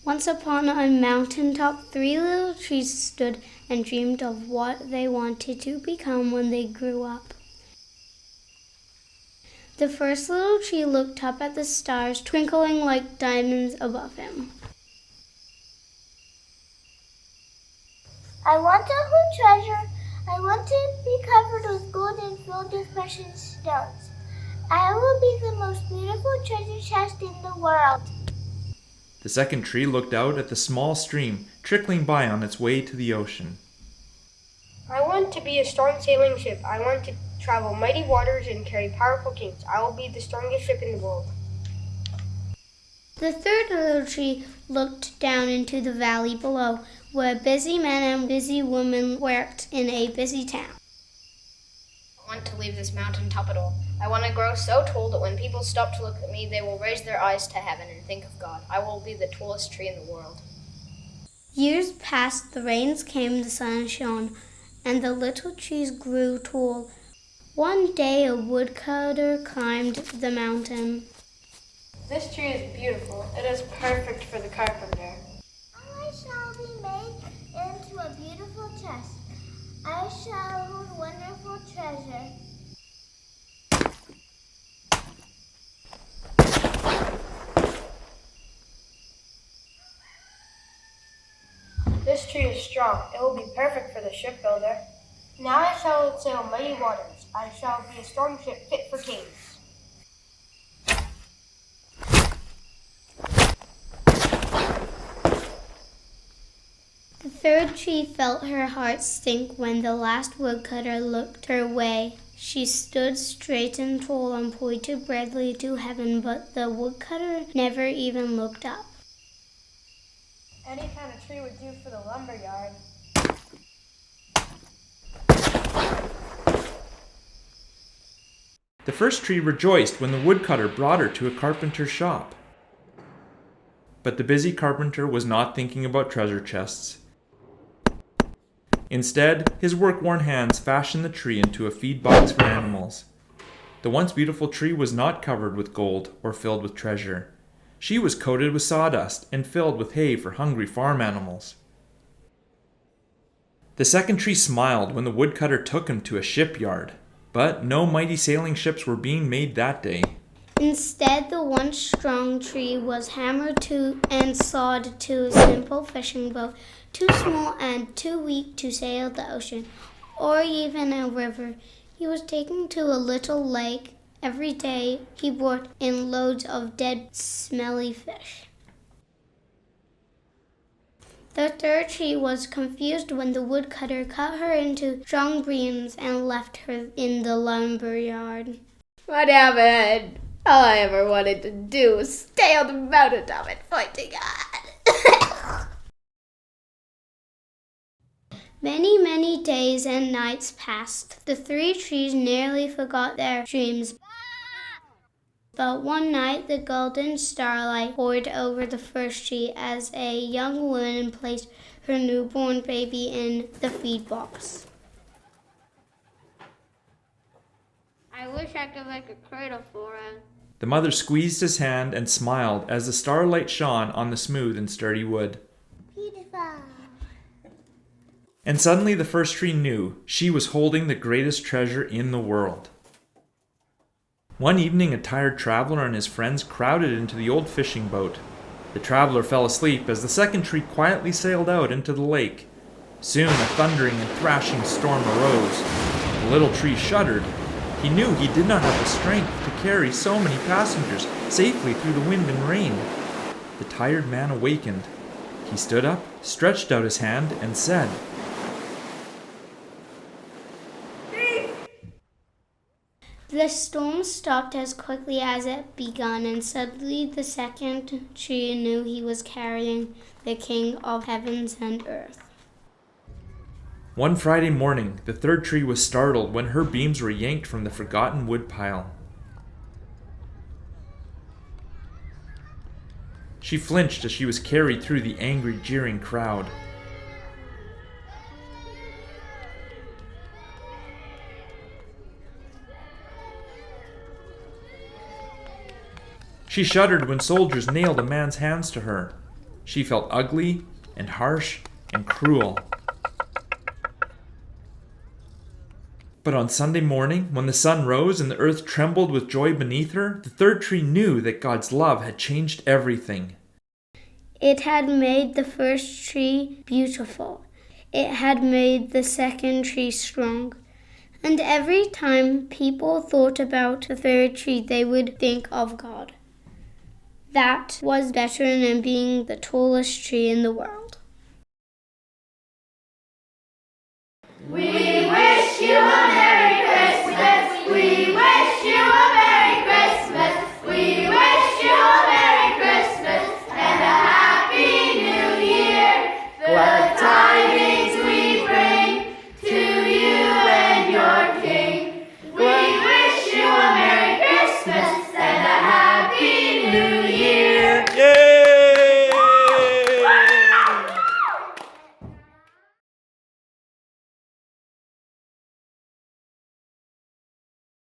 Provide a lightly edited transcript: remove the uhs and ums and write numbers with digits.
Once upon a mountaintop, 3 little trees stood and dreamed of what they wanted to become when they grew up. The first little tree looked up at the stars twinkling like diamonds above him. I want to hold treasure. I want to be covered with gold and filled with precious stones. I will be the most beautiful treasure chest in the world. The second tree looked out at the small stream trickling by on its way to the ocean. I want to be a strong sailing ship. I want to travel mighty waters and carry powerful kings. I will be the strongest ship in the world. The third little tree looked down into the valley below, where busy men and busy women worked in a busy town. I want to leave this mountaintop at all. I want to grow so tall that when people stop to look at me, they will raise their eyes to heaven and think of God. I will be the tallest tree in the world. Years passed, the rains came, the sun shone, and the little trees grew tall. One day a woodcutter climbed the mountain. This tree is beautiful. It is perfect for the carpenter. I shall be made into a beautiful chest. I shall hold wonderful treasure. This tree is strong. It will be perfect for the shipbuilder. Now I shall sail mighty waters. I shall be a strong ship fit for kings. The third tree felt her heart sink when the last woodcutter looked her way. She stood straight and tall and pointed brightly to heaven, but the woodcutter never even looked up. Any kind of tree would do for the lumber yard. The first tree rejoiced when the woodcutter brought her to a carpenter's shop. But the busy carpenter was not thinking about treasure chests. Instead, his work-worn hands fashioned the tree into a feed box for animals. The once beautiful tree was not covered with gold or filled with treasure. She was coated with sawdust and filled with hay for hungry farm animals. The second tree smiled when the woodcutter took him to a shipyard, but no mighty sailing ships were being made that day. Instead, the once strong tree was hammered to and sawed to a simple fishing boat, too small and too weak to sail the ocean, or even a river. He was taken to a little lake. Every day he brought in loads of dead, smelly fish. The third tree was confused when the woodcutter cut her into strong beams and left her in the lumber yard. What happened? All I ever wanted to do was stay on the mountaintop and fight to God. Many, many days and nights passed. The 3 trees nearly forgot their dreams. But one night the golden starlight poured over the first tree as a young woman placed her newborn baby in the feed box. I wish I could make a cradle for him. The mother squeezed his hand and smiled as the starlight shone on the smooth and sturdy wood. Beautiful. And suddenly the first tree knew she was holding the greatest treasure in the world. One evening, a tired traveler and his friends crowded into the old fishing boat. The traveler fell asleep as the second tree quietly sailed out into the lake. Soon a thundering and thrashing storm arose. The little tree shuddered. He knew he did not have the strength to carry so many passengers safely through the wind and rain. The tired man awakened. He stood up, stretched out his hand, and said, The storm stopped as quickly as it began, and suddenly the second tree knew he was carrying the King of heavens and earth. One Friday morning, the third tree was startled when her beams were yanked from the forgotten woodpile. She flinched as she was carried through the angry, jeering crowd. She shuddered when soldiers nailed a man's hands to her. She felt ugly and harsh and cruel. But on Sunday morning, when the sun rose and the earth trembled with joy beneath her, the third tree knew that God's love had changed everything. It had made the first tree beautiful. It had made the second tree strong. And every time people thought about the third tree, they would think of God. That was better than being the tallest tree in the world. We wish you a Merry Christmas. We wish you a Merry Christmas. We wish you a Merry Christmas and a Happy New Year. The tidings we bring to you and your King. We wish you a Merry Christmas and a Happy New Year. Yay!